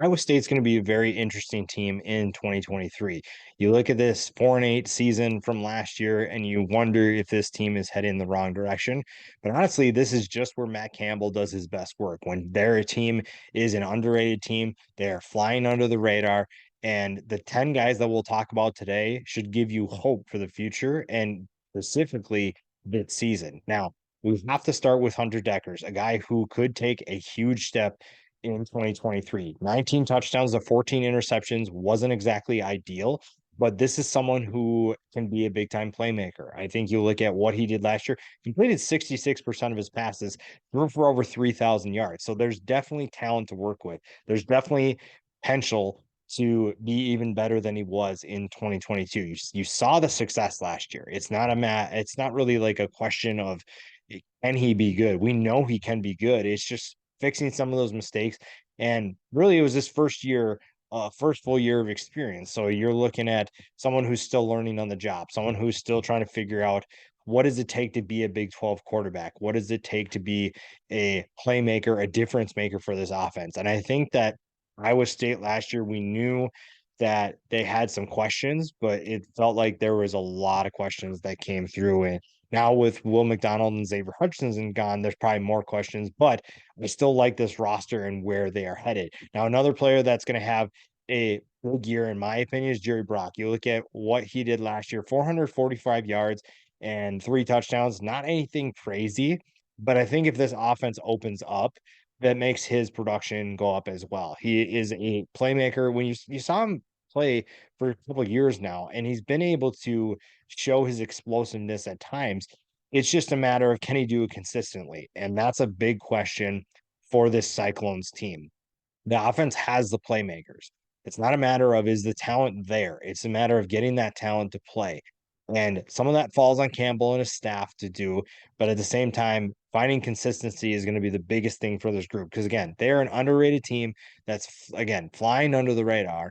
Iowa State's going to be a very interesting team in 2023. You look at this 4-8 season from last year, and you wonder if this team is heading in the wrong direction. But honestly, this is just where Matt Campbell does his best work. When their team is an underrated team, they're flying under the radar. And the 10 guys that we'll talk about today should give you hope for the future and specifically this season. Now, we have to start with Hunter Dekkers, a guy who could take a huge step in 2023. 19 touchdowns to 14 interceptions wasn't exactly ideal, but this is someone who can be a big time playmaker. I think you look at what he did last year, completed 66% of his passes, threw for over 3,000 yards. So there's definitely talent to work with. There's definitely potential to be even better than he was in 2022. You saw the success last year. It's not really like a question of can he be good? We know he can be good. It's just fixing some of those mistakes. And really, it was his first full year of experience. So you're looking at someone who's still learning on the job, someone who's still trying to figure out what does it take to be a Big 12 quarterback? What does it take to be a playmaker, a difference maker for this offense? And I think that Iowa State last year, we knew that they had some questions, but it felt like there was a lot of questions that came through. And now with Will McDonald and Xavier Hutchinson gone, there's probably more questions, but I still like this roster and where they are headed. Now, another player that's going to have a big year, in my opinion, is Jerry Brock. You look at what he did last year, 445 yards and 3 touchdowns, not anything crazy, but I think if this offense opens up, that makes his production go up as well. He is a playmaker. When you saw him play for a couple of years now, and he's been able to show his explosiveness at times. It's just a matter of can he do it consistently? And that's a big question for this Cyclones team. The offense has the playmakers. It's not a matter of is the talent there. It's a matter of getting that talent to play. And some of that falls on Campbell and his staff to do. But at the same time, finding consistency is going to be the biggest thing for this group. Because again, they're an underrated team that's, again, flying under the radar.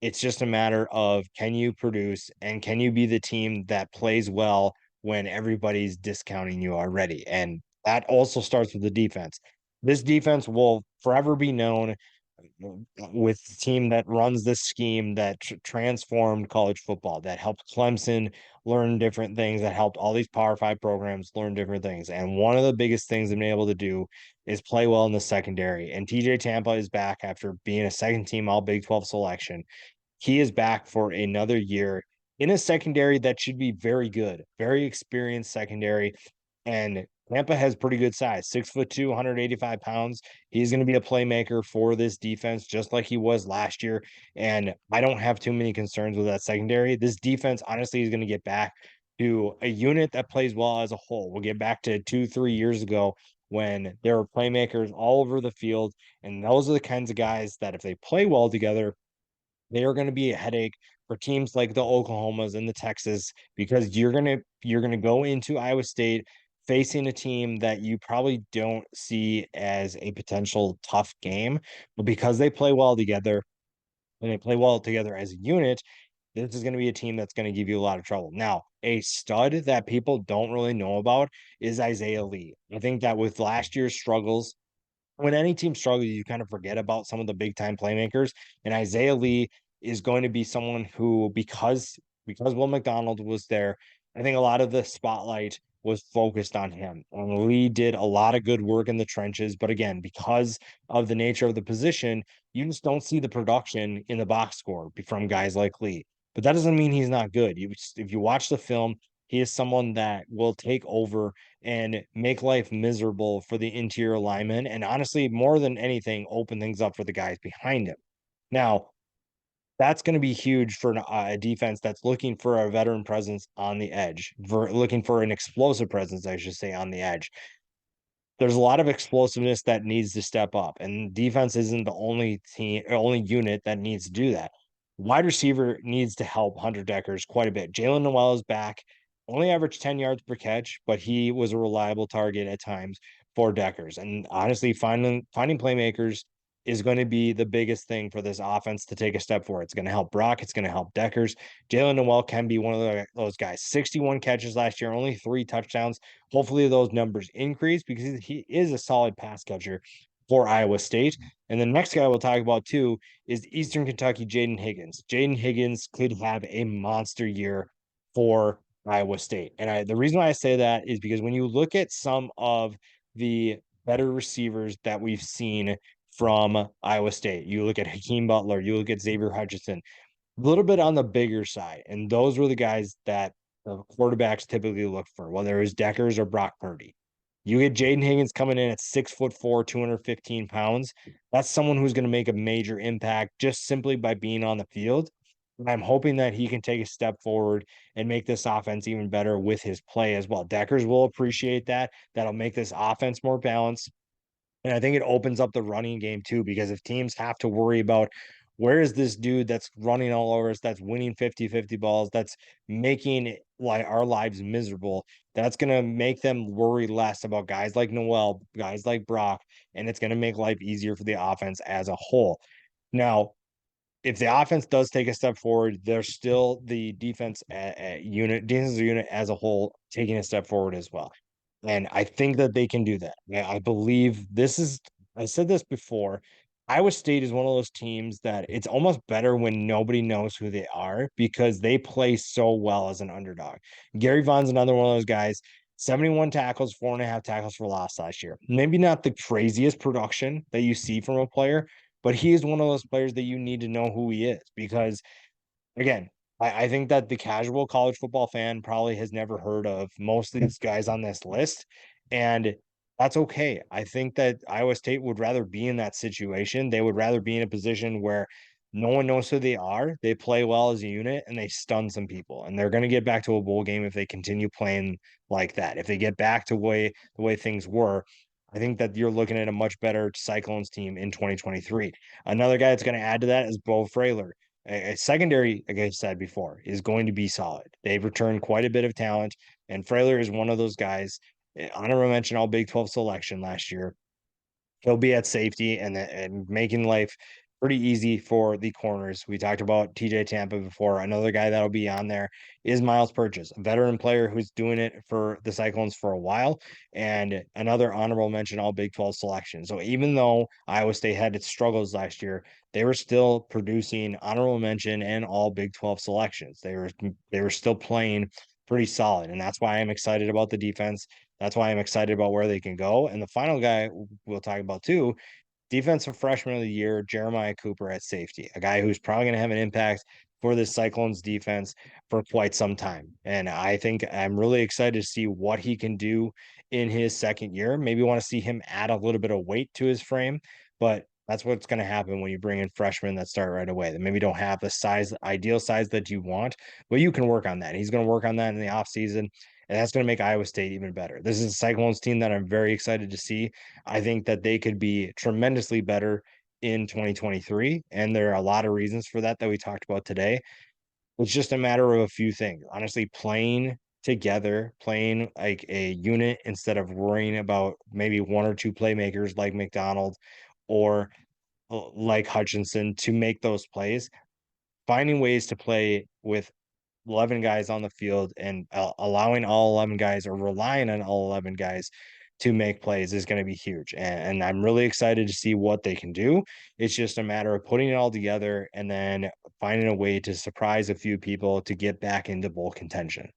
It's just a matter of can you produce and can you be the team that plays well when everybody's discounting you already? And that also starts with the defense. This defense will forever be known with the team that runs this scheme that transformed college football, that helped Clemson learn different things, that helped all these Power Five programs learn different things. And one of the biggest things they've been able to do is play well in the secondary. And TJ Tampa is back after being a second team All Big 12 selection. He is back for another year in a secondary that should be very good, very experienced secondary. And Tampa has pretty good size, 6'2", 185 pounds. He's going to be a playmaker for this defense, just like he was last year. And I don't have too many concerns with that secondary. This defense, honestly, is going to get back to a unit that plays well as a whole. We'll get back to 2-3 years ago when there were playmakers all over the field. And those are the kinds of guys that if they play well together, they are going to be a headache for teams like the Oklahomas and the Texas because you're gonna go into Iowa State facing a team that you probably don't see as a potential tough game, but because they play well together and they play well together as a unit, this is going to be a team that's going to give you a lot of trouble. Now, a stud that people don't really know about is Isaiah Lee. I think that with last year's struggles, when any team struggles, you kind of forget about some of the big time playmakers. And Isaiah Lee is going to be someone who, because Will McDonald was there, I think a lot of the spotlight was focused on him. And Lee did a lot of good work in the trenches. But again, because of the nature of the position, you just don't see the production in the box score from guys like Lee. But that doesn't mean he's not good. If you watch the film, he is someone that will take over and make life miserable for the interior linemen. And honestly, more than anything, open things up for the guys behind him. Now, that's going to be huge for a defense that's looking for a veteran presence on the edge, looking for an explosive presence, I should say, on the edge. There's a lot of explosiveness that needs to step up, and defense isn't the only unit that needs to do that. Wide receiver needs to help Hunter Dekkers quite a bit. JAYLIN NOEL is back, only averaged 10 yards per catch, but he was a reliable target at times for Dekkers. And honestly, finding playmakers is going to be the biggest thing for this offense to take a step forward. It's going to help Brock. It's going to help Dekkers. JAYLIN NOEL can be one of those guys. 61 catches last year, only 3 touchdowns. Hopefully those numbers increase because he is a solid pass catcher. for Iowa State. And the next guy we'll talk about too is Eastern Kentucky Jayden Higgins. Jayden Higgins could have a monster year for Iowa State. And the reason why I say that is because when you look at some of the better receivers that we've seen from Iowa State, you look at Hakeem Butler, you look at Xavier Hutchinson, a little bit on the bigger side. And those were the guys that the quarterbacks typically look for, whether it was DEKKERS or Brock Purdy. You get Jayden Higgins coming in at 6'4", 215 pounds. That's someone who's going to make a major impact just simply by being on the field. And I'm hoping that he can take a step forward and make this offense even better with his play as well. DEKKERS will appreciate that. That'll make this offense more balanced. And I think it opens up the running game too, because if teams have to worry about where is this dude that's running all over us, that's winning 50-50 balls, that's making like our lives miserable, that's going to make them worry less about guys like Noel, guys like Brock, and it's going to make life easier for the offense as a whole. Now, if the offense does take a step forward, there's still the defensive unit as a whole taking a step forward as well. And I think that they can do that. I believe I said this before. Iowa State is one of those teams that it's almost better when nobody knows who they are because they play so well as an underdog. Gary Vaughn's another one of those guys. 71 tackles, 4.5 tackles for loss last year. Maybe not the craziest production that you see from a player, but he is one of those players that you need to know who he is because again, I think that the casual college football fan probably has never heard of most of these guys on this list. And that's okay. I think that Iowa State would rather be in that situation. They would rather be in a position where no one knows who they are. They play well as a unit and they stun some people. And they're going to get back to a bowl game if they continue playing like that. If they get back to the way things were, I think that you're looking at a much better Cyclones team in 2023. Another guy that's going to add to that is Beau Freyler. A secondary, like I said before, is going to be solid. They've returned quite a bit of talent, and Freyler is one of those guys. Honorable mention all Big 12 selection last year. He'll be at safety and making life pretty easy for the corners. We talked about TJ Tampa before. Another guy that'll be on there is Myles Purchase, a veteran player who's doing it for the Cyclones for a while, and another honorable mention all Big 12 selection. So even though Iowa State had its struggles last year, they were still producing honorable mention and all Big 12 selections. They were still playing pretty solid, and that's why I'm excited about the defense. That's why I'm excited about where they can go. And the final guy we'll talk about too, defensive freshman of the year, Jeremiah Cooper at safety, a guy who's probably going to have an impact for the Cyclones defense for quite some time. And I think I'm really excited to see what he can do in his second year. Maybe want to see him add a little bit of weight to his frame, but that's what's going to happen when you bring in freshmen that start right away that maybe don't have the ideal size that you want, but you can work on that. He's going to work on that in the offseason, and that's going to make Iowa State even better. This is a Cyclones team that I'm very excited to see. I think that they could be tremendously better in 2023, and there are a lot of reasons for that we talked about today. It's just a matter of a few things. Honestly, playing together, playing like a unit instead of worrying about maybe one or two playmakers like McDonald or like Hutchinson to make those plays. Finding ways to play with 11 guys on the field and allowing all 11 guys or relying on all 11 guys to make plays is going to be huge. And I'm really excited to see what they can do. It's just a matter of putting it all together and then finding a way to surprise a few people to get back into bowl contention.